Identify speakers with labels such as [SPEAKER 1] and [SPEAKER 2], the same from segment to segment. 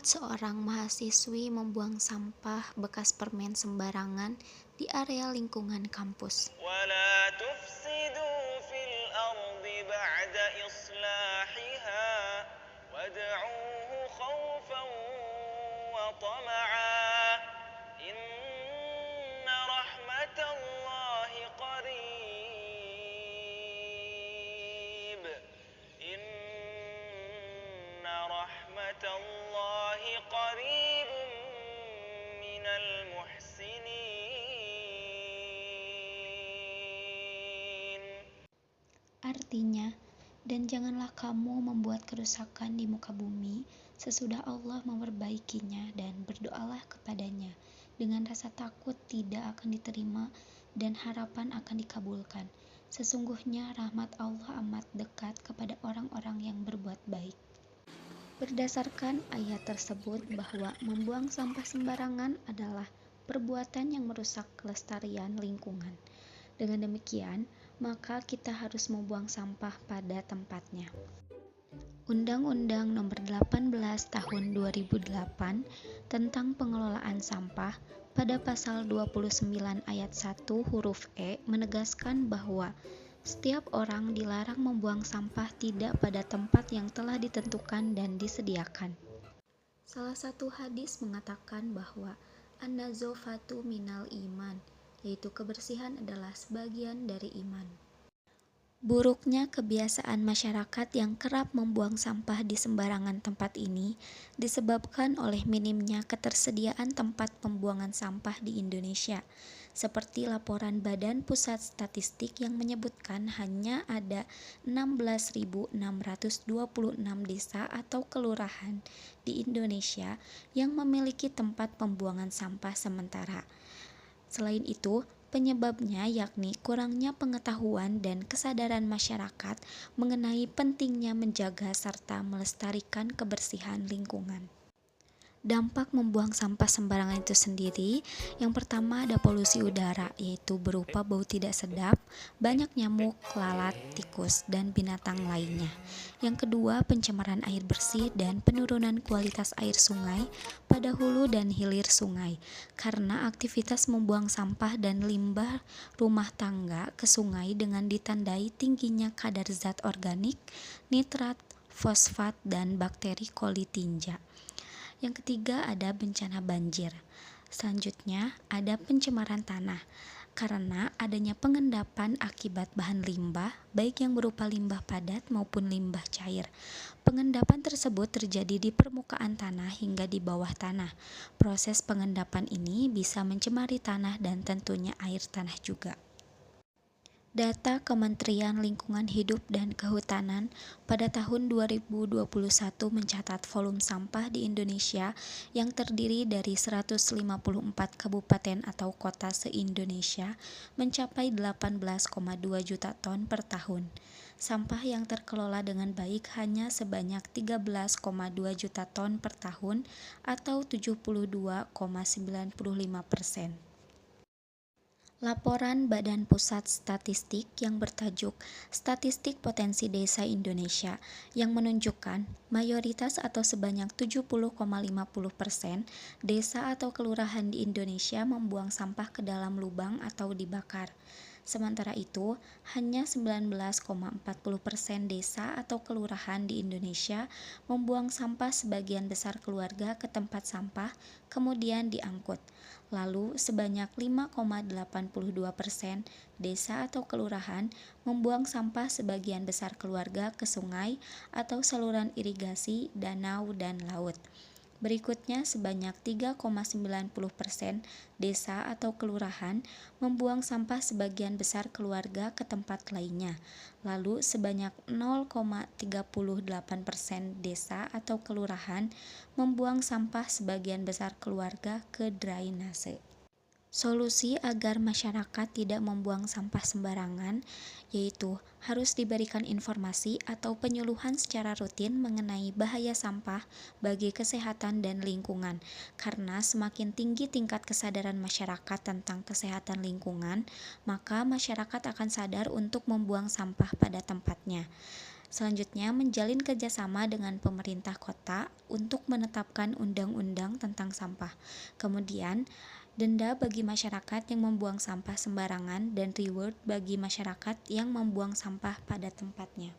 [SPEAKER 1] seorang mahasiswi membuang sampah bekas permen sembarangan di area lingkungan kampus.
[SPEAKER 2] ولا تفسدوا في الأرض بعد إصلاحها وادعوه خوفا وطمعا إن رحمة الله قريب إن رحمة الله قريب من المحسنين.
[SPEAKER 1] Artinya, dan janganlah kamu membuat kerusakan di muka bumi sesudah Allah memperbaikinya, dan berdoalah kepadanya dengan rasa takut tidak akan diterima dan harapan akan dikabulkan. Sesungguhnya rahmat Allah amat dekat kepada orang-orang yang berbuat baik. Berdasarkan ayat tersebut bahwa membuang sampah sembarangan adalah perbuatan yang merusak kelestarian lingkungan. Dengan demikian, maka kita harus membuang sampah pada tempatnya. Undang-Undang Nomor 18 Tahun 2008 tentang pengelolaan sampah pada pasal 29 ayat 1 huruf E menegaskan bahwa setiap orang dilarang membuang sampah tidak pada tempat yang telah ditentukan dan disediakan. Salah satu hadis mengatakan bahwa an-nazafatu minal iman, yaitu kebersihan adalah sebagian dari iman. Buruknya kebiasaan masyarakat yang kerap membuang sampah di sembarangan tempat ini disebabkan oleh minimnya ketersediaan tempat pembuangan sampah di Indonesia, seperti laporan Badan Pusat Statistik yang menyebutkan hanya ada 16.626 desa atau kelurahan di Indonesia yang memiliki tempat pembuangan sampah sementara. Selain itu, penyebabnya yakni kurangnya pengetahuan dan kesadaran masyarakat mengenai pentingnya menjaga serta melestarikan kebersihan lingkungan. Dampak membuang sampah sembarangan itu sendiri, yang pertama ada polusi udara, yaitu berupa bau tidak sedap, banyak nyamuk, lalat, tikus, dan binatang lainnya. Yang kedua, pencemaran air bersih dan penurunan kualitas air sungai pada hulu dan hilir sungai, karena aktivitas membuang sampah dan limbah rumah tangga ke sungai dengan ditandai tingginya kadar zat organik, nitrat, fosfat, dan bakteri coli tinja. Yang ketiga ada bencana banjir. Selanjutnya ada pencemaran tanah karena adanya pengendapan akibat bahan limbah, baik yang berupa limbah padat maupun limbah cair. Pengendapan tersebut terjadi di permukaan tanah hingga di bawah tanah. Proses pengendapan ini bisa mencemari tanah dan tentunya air tanah juga. Data Kementerian Lingkungan Hidup dan Kehutanan pada tahun 2021 mencatat volume sampah di Indonesia yang terdiri dari 154 kabupaten atau kota se-Indonesia mencapai 18,2 juta ton per tahun. Sampah yang terkelola dengan baik hanya sebanyak 13,2 juta ton per tahun atau 72,95%. Laporan Badan Pusat Statistik yang bertajuk Statistik Potensi Desa Indonesia yang menunjukkan mayoritas atau sebanyak 70,50% desa atau kelurahan di Indonesia membuang sampah ke dalam lubang atau dibakar. Sementara itu, hanya 19,40% desa atau kelurahan di Indonesia membuang sampah sebagian besar keluarga ke tempat sampah, kemudian diangkut. Lalu, sebanyak 5,82% desa atau kelurahan membuang sampah sebagian besar keluarga ke sungai atau saluran irigasi, danau, dan laut. Berikutnya, sebanyak 3,90% desa atau kelurahan membuang sampah sebagian besar keluarga ke tempat lainnya. Lalu, sebanyak 0,38% desa atau kelurahan membuang sampah sebagian besar keluarga ke drainase. Solusi agar masyarakat tidak membuang sampah sembarangan yaitu harus diberikan informasi atau penyuluhan secara rutin mengenai bahaya sampah bagi kesehatan dan lingkungan. Karena semakin tinggi tingkat kesadaran masyarakat tentang kesehatan lingkungan, maka masyarakat akan sadar untuk membuang sampah pada tempatnya. Selanjutnya, menjalin kerjasama dengan pemerintah kota untuk menetapkan undang-undang tentang sampah. Kemudian, denda bagi masyarakat yang membuang sampah sembarangan dan reward bagi masyarakat yang membuang sampah pada tempatnya.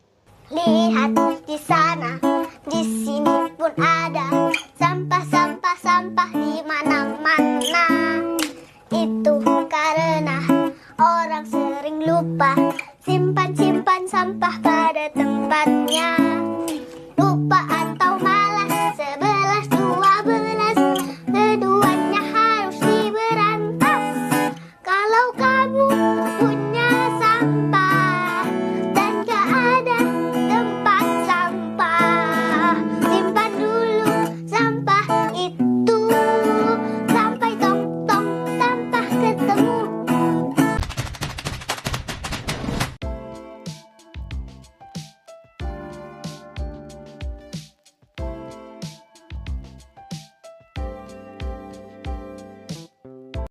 [SPEAKER 3] Lihat di sana, di sini pun ada sampah di mana-mana. Itu karena orang sering lupa simpan sampah pada tempatnya.